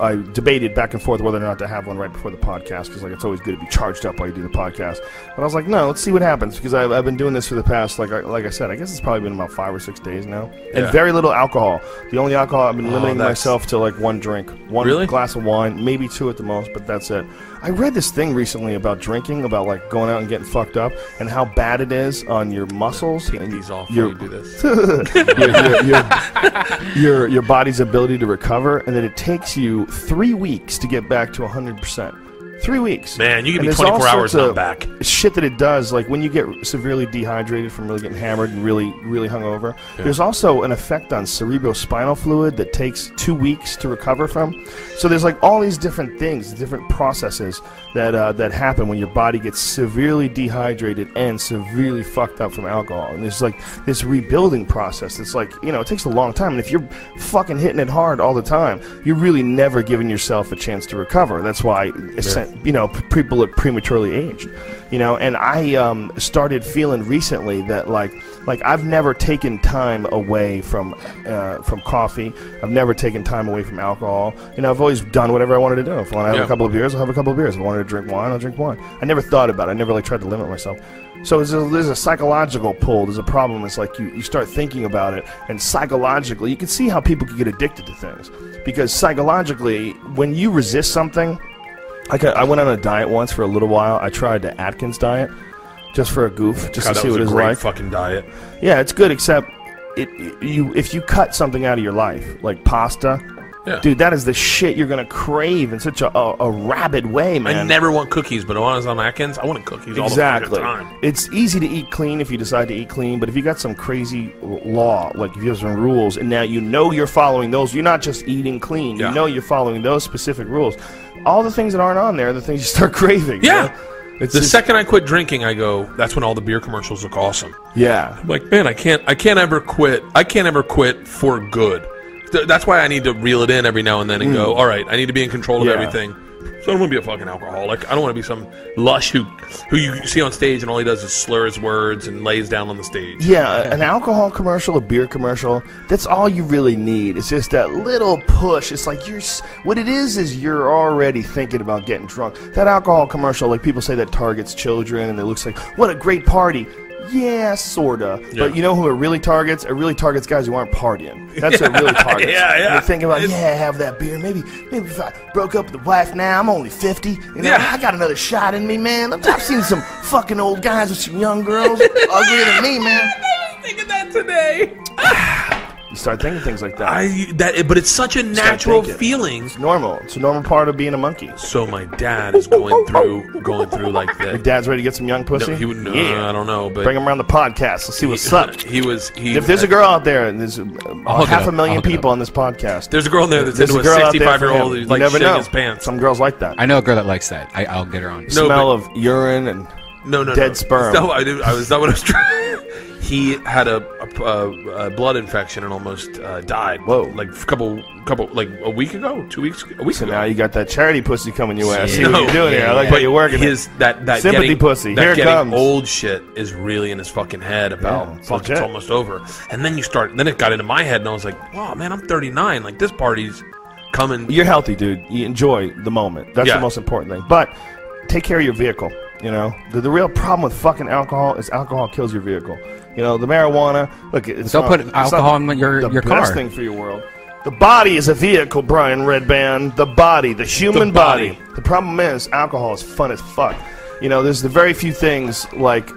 I debated back and forth whether or not to have one right before the podcast, because like it's always good to be charged up while you do the podcast. But I was like, no, let's see what happens, because I've been doing this for the past, like I said, I guess it's probably been about 5 or 6 days now, and very little alcohol. The only alcohol I've been limiting myself to like one drink, one glass of wine, maybe 2 at the most, but that's it. I read this thing recently about drinking, about like going out and getting fucked up, and how bad it is on your muscles. Take these off while you do this. your body's ability to recover, and that it takes you 3 weeks to get back to 100%. 3 weeks. Man, you can be 24 hours not back. Shit that it does, like when you get severely dehydrated from really getting hammered and really hungover, there's also an effect on cerebrospinal fluid that takes 2 weeks to recover from. So there's like all these different things, different processes that happen when your body gets severely dehydrated and severely fucked up from alcohol. And there's like this rebuilding process. It's like, you know, it takes a long time. And if you're fucking hitting it hard all the time, you're really never giving yourself a chance to recover. That's why you know, people are prematurely aged, you know. And I started feeling recently that like I've never taken time away from coffee. I've never taken time away from alcohol. You know, I've always done whatever I wanted to do. If I want to have a couple of beers, I'll have a couple of beers. If I wanted to drink wine, I'll drink wine. I never thought about it. I never like tried to limit myself. So there's a psychological pull. There's a problem. It's like you start thinking about it, and psychologically, you can see how people can get addicted to things. Because psychologically, when you resist something, I went on a diet once for a little while. I tried the Atkins diet just for a goof, just to see what it was like. That was a great fucking diet. Yeah, it's good, except if you cut something out of your life, like pasta, dude, that is the shit you're going to crave in such a rabid way, man. I never want cookies, but when I was on Atkins, I wanted cookies all the fucking time. It's easy to eat clean if you decide to eat clean, but if you got some crazy law, like if you have some rules, and now you know you're following those, you're not just eating clean, you know you're following those specific rules. All the things that aren't on there are the things you start craving. Yeah. You know? The second I quit drinking, I go, that's when all the beer commercials look awesome. Yeah. I'm like, man, I can't ever quit. I can't ever quit for good. That's why I need to reel it in every now and then and go, all right, I need to be in control of everything. So I don't want to be a fucking alcoholic. I don't want to be some lush who you see on stage and all he does is slur his words and lays down on the stage. Yeah, an alcohol commercial, a beer commercial, that's all you really need. It's just that little push. It's like what it is you're already thinking about getting drunk. That alcohol commercial, like people say that targets children and it looks like, what a great party. Yeah, sorta. Yeah. But you know who it really targets? It really targets guys who aren't partying. That's what it really targets. You're thinking about, have that beer. Maybe if I broke up with the wife now, I'm only 50. You know, I got another shot in me, man. I've seen some fucking old guys with some young girls uglier than me, man. I was thinking that today. You start thinking things like that. But it's such a natural feeling. It's normal. It's a normal part of being a monkey. So my dad is going through like that. Your dad's ready to get some young pussy? No, I don't know. But bring him around the podcast. Let's see what's up. If there's a girl out there, and there's 500,000 people on this podcast. There's a girl in there that's into a 65-year-old who's like shitting his pants. Some girls like that. I know a girl that likes that. I'll get her on. Smell of urine and dead sperm. No, I was not what I was trying. He had a blood infection and almost died. Whoa! Like like a week ago, 2 weeks ago, a week ago. Now you got that charity pussy coming your ass. See what you're doing here. I like how you're working. That sympathy pussy. That here it comes. Old shit is really in his fucking head about fuck. It's almost over. And then then it got into my head, and I was like, wow, man, I'm 39. Like this party's coming. You're healthy, dude. You enjoy the moment. That's the most important thing. But take care of your vehicle. You know, the real problem with fucking alcohol is alcohol kills your vehicle. You know, the marijuana. Look, don't put alcohol in your car. The best thing for your world. The body is a vehicle, Brian Redband. The body, the human body. The problem is alcohol is fun as fuck. You know, there's the very few things like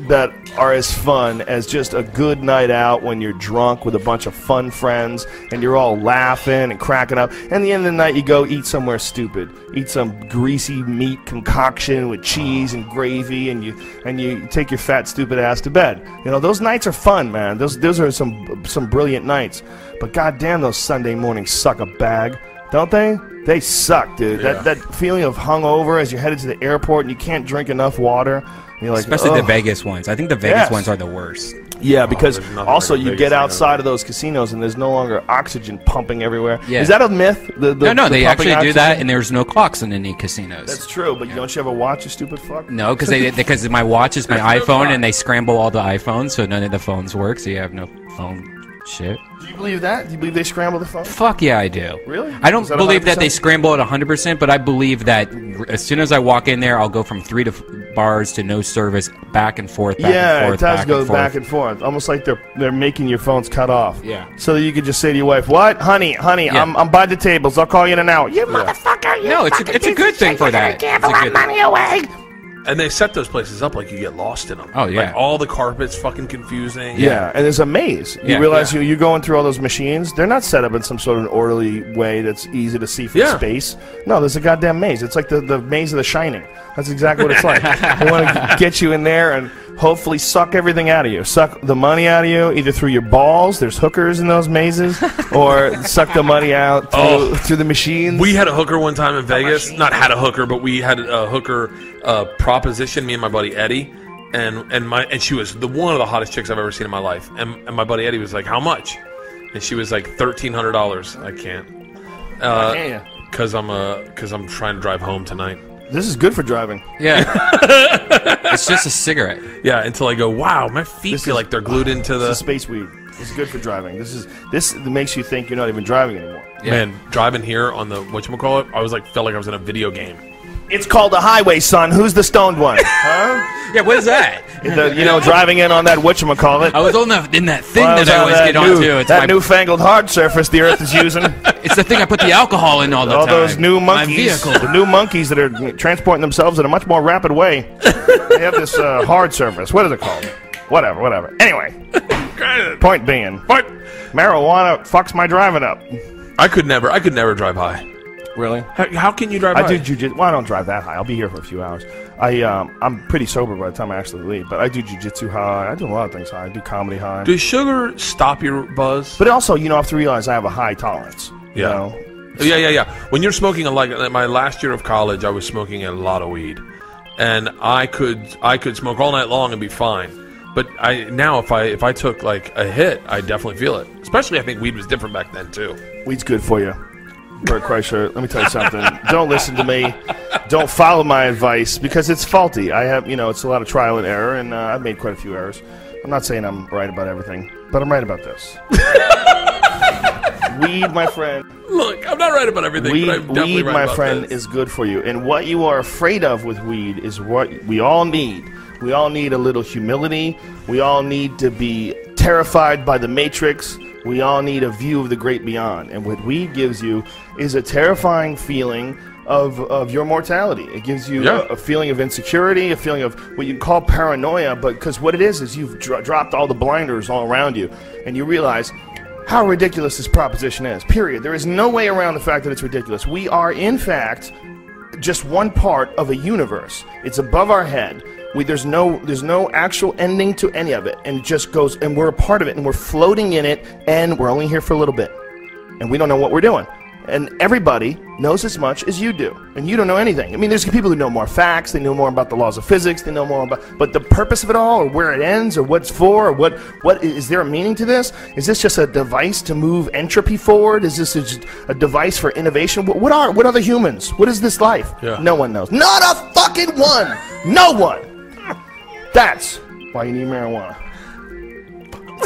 that are as fun as just a good night out when you're drunk with a bunch of fun friends and you're all laughing and cracking up. And at the end of the night, you go eat somewhere stupid. Eat some greasy meat concoction with cheese and gravy, and you take your fat, stupid ass to bed. You know, those nights are fun, man. Those are some brilliant nights. But goddamn, those Sunday mornings suck a bag, don't they? They suck, dude. Yeah. That feeling of hungover as you're headed to the airport and you can't drink enough water. You're like, especially the Vegas ones. I think the Vegas ones are the worst. Yeah, because also you get outside of those casinos and there's no longer oxygen pumping everywhere. Yeah. Is that a myth? No, they actually do that, and there's no clocks in any casinos. That's true, but don't you have a watch, you stupid fuck? No, because my watch is my iPhone, and they scramble all the iPhones, so none of the phones work, so you have no phone Shit. Do you believe that? Do you believe they scramble the phone? Fuck yeah, I do. Really? I don't Is that believe that 100%? they scramble it 100%, but I believe that as soon as I walk in there, I'll go from 3 bars to no service, back and forth, back and forth, it does back go and forth. back and forth, almost like they're making your phones cut off. Yeah. So that you could just say to your wife, "What, honey, Yeah. I'm by the tables. I'll call you in an hour." You motherfucker! You No, it's fucking a piece good of thing shit, for you're gonna that. give It's a a lot good of money away. And they set those places up like you get lost in them. Oh, yeah. Like all the carpets fucking confusing. Yeah, and there's a maze. You Yeah, realize yeah. you're going through all those machines. They're not set up in some sort of an orderly way that's easy to see from Yeah. space. No, there's a goddamn maze. It's like the maze of The Shining. That's exactly what it's like. They want to get you in there and hopefully suck everything out of you. Suck the money out of you, either through your balls, there's hookers in those mazes, or suck the money out through the machines. We had a hooker one time in Vegas. Not had a hooker, but we had a hooker proposition. Me and my buddy Eddie, and she was one of the hottest chicks I've ever seen in my life. And my buddy Eddie was like, "How much?" And she was like $1,300. I can't, because I'm trying to drive home tonight. This is good for driving. Yeah. It's just a cigarette. Yeah, until I go, wow, my feet feel like they're glued into This the. is space weed. This is good for driving. This makes you think you're not even driving anymore. Yeah. Man, driving here on the whatchamacallit, I was like, felt like I was in a video game. It's called a highway, son. Who's the stoned one? Huh? Yeah, what is that? Driving in on that whatchamacallit. I was on in that thing Well, that I always get onto. It's that newfangled hard surface the Earth is using. It's the thing I put the alcohol in all the All time. those new My monkeys, vehicle. the new monkeys that are transporting themselves in a much more rapid way. They have this hard surface. What is it called? Whatever. Anyway, point being, What? marijuana fucks my driving up. I could never drive high. Really? How can you drive I high? do jujitsu. Well, I don't drive that high. I'll be here for a few hours. I'm pretty sober by the time I actually leave. But I do jujitsu high. I do a lot of things high. I do comedy high. Does sugar stop your buzz? But also, I have to realize I have a high tolerance. You Yeah. know? Yeah. When you're smoking, like my last year of college, I was smoking a lot of weed, and I could smoke all night long and be fine. But now if I took like a hit, I definitely feel it. Especially, I think weed was different back then too. Weed's good for you. Bert Kreischer, let me tell you something. Don't listen to me. Don't follow my advice because it's faulty. I have, it's a lot of trial and error, and I've made quite a few errors. I'm not saying I'm right about everything, but I'm right about this. Weed, my friend. Look, I'm not right about everything, but I'm definitely Weed, right my about friend, this. is good for you. And what you are afraid of with weed is what we all need. We all need a little humility. We all need to be terrified by the Matrix. We all need a view of the great beyond. And what weed gives you is a terrifying feeling of your mortality. It gives you a feeling of insecurity, a feeling of what you call paranoia, but because what it is you've dropped all the blinders all around you, and you realize how ridiculous this proposition is, period. There is no way around the fact that it's ridiculous. We are, in fact, just one part of a universe. It's above our head. There's no actual ending to any of it, and it just goes, and we're a part of it, and we're floating in it, and we're only here for a little bit, and we don't know what we're doing. And everybody knows as much as you do, and you don't know anything. I mean, there's people who know more facts, they know more about the laws of physics, they know more about, but the purpose of it all, or where it ends, or what's for, or what is there a meaning to this? Is this just a device to move entropy forward? Is this a device for innovation? What are the humans? What is this life? Yeah. No one knows. Not a fucking one. No one. That's why you need marijuana.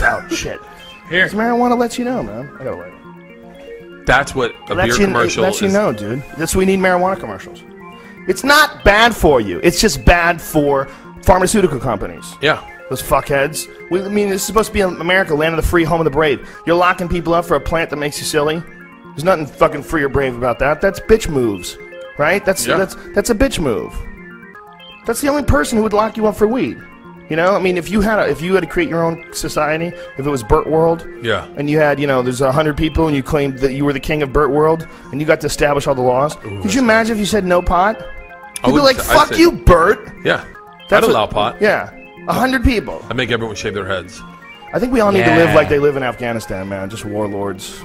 Oh shit. Here. Because marijuana lets you know, man. I gotta write it. That's what a beer commercial It lets is. you know, dude. That's why we need marijuana commercials. It's not bad for you. It's just bad for pharmaceutical companies. Yeah. Those fuckheads. I mean, this is supposed to be America, land of the free, home of the brave. You're locking people up for a plant that makes you silly. There's nothing fucking free or brave about that. That's bitch moves, right? That's a bitch move. That's the only person who would lock you up for weed. You know, I mean, if you had to create your own society, if it was Burt World, Yeah. and you had, there's 100 people, and you claimed that you were the king of Burt World, and you got to establish all the laws. Could you imagine if you said no pot? You'd be like, "Fuck you, Burt." Yeah. That's I'd allow pot. Yeah, 100 people. I'd make everyone shave their heads. I think we all need to live Yeah. like they live in Afghanistan, man. Just warlords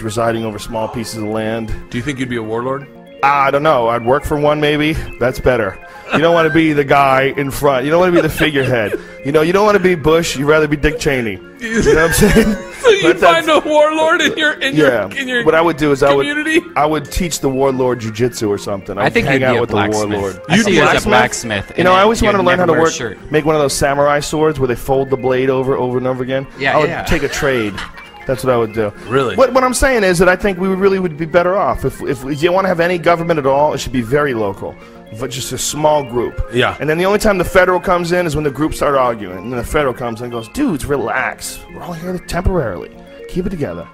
residing over small pieces of land. Do you think you'd be a warlord? I don't know. I'd work for one, maybe. That's better. You don't want to be the guy in front. You don't want to be the figurehead. You don't want to be Bush. You'd rather be Dick Cheney. You know what I'm saying? So you'd find a warlord in your What I would do is community? I would teach the warlord jujitsu or something. I think hang you'd out be a with the blacksmith. warlord. I You'd see be you as a blacksmith. I always you'd wanted to learn how to never wear a work, shirt. make one of those samurai swords where they fold the blade over and over again. Yeah, I would yeah. take a trade. That's what I would do. Really? What I'm saying is that I think we really would be better off if you want to have any government at all. It should be very local, but just a small group. Yeah. And then the only time the federal comes in is when the groups start arguing, and then the federal comes in and goes, "Dudes, relax. We're all here temporarily. Keep it together."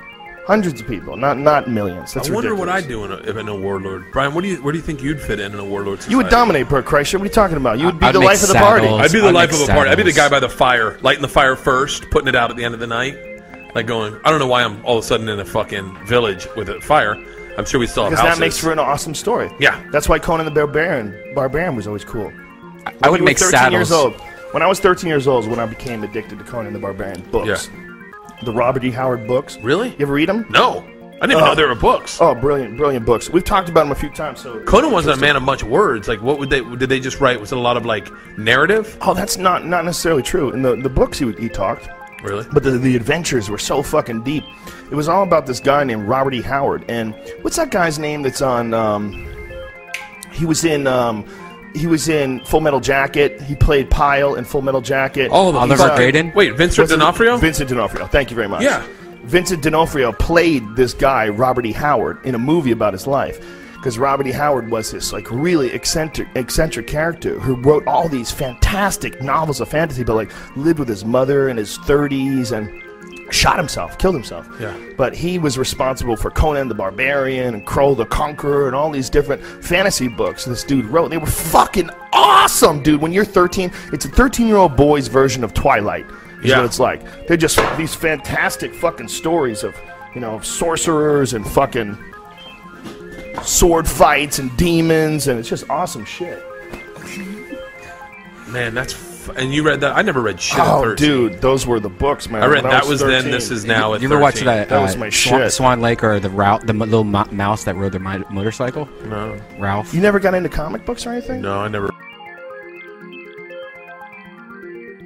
Hundreds of people, not millions. That's I wonder ridiculous. what I'd do in a warlord. Brian, where do you think you'd fit in a warlord society? You would dominate, Bert Kreischer. What are you talking about? You would be I'd the make life of the party. saddles. I'd be the I'd life make of a party. I'd be the saddles. guy by the fire, lighting the fire first, putting it out at the end of the night. Like going, I don't know why I'm all of a sudden in a fucking village with a fire. I'm sure we still have Because houses. that makes for an awesome story. Yeah. That's why Conan the Barbarian was always cool. I would You were make 13 saddles. years old. When I was 13 years old is when I became addicted to Conan the Barbarian books. Yeah. The Robert E. Howard books. Really? You ever read them? No. I didn't even know there were books. Oh, brilliant books. We've talked about them a few times. So Conan wasn't a man of much words. Like, what would did they just write? Was it a lot of, like, narrative? Oh, that's not necessarily true. In the books he talked. Really? But the adventures were so fucking deep. It was all about this guy named Robert E. Howard. And what's that guy's name that's on... he was in Full Metal Jacket. He played Pyle in Full Metal Jacket. Oh, Oliver Graydon? Wait, Vincent D'Onofrio? Vincent D'Onofrio. Thank you very much. Yeah. Vincent D'Onofrio played this guy, Robert E. Howard, in a movie about his life. Because Robert E. Howard was this like really eccentric character who wrote all these fantastic novels of fantasy, but like lived with his mother in his 30s and shot himself, killed himself. Yeah. But he was responsible for Conan the Barbarian and Crow the Conqueror and all these different fantasy books this dude wrote. They were fucking awesome, dude. When you're 13, it's a 13-year-old boy's version of Twilight. Is what it's like. They're just these fantastic fucking stories of, sorcerers and fucking sword fights and demons, and it's just awesome shit. Man, and you read that? I never read shit at 13. Dude, those were the books, man. I read When That Was 13. Then, This Is Now at You ever watch 13. that? That was my shit. Swan Lake or the little mouse that rode their motorcycle? No. Ralph. You never got into comic books or anything? No, I never...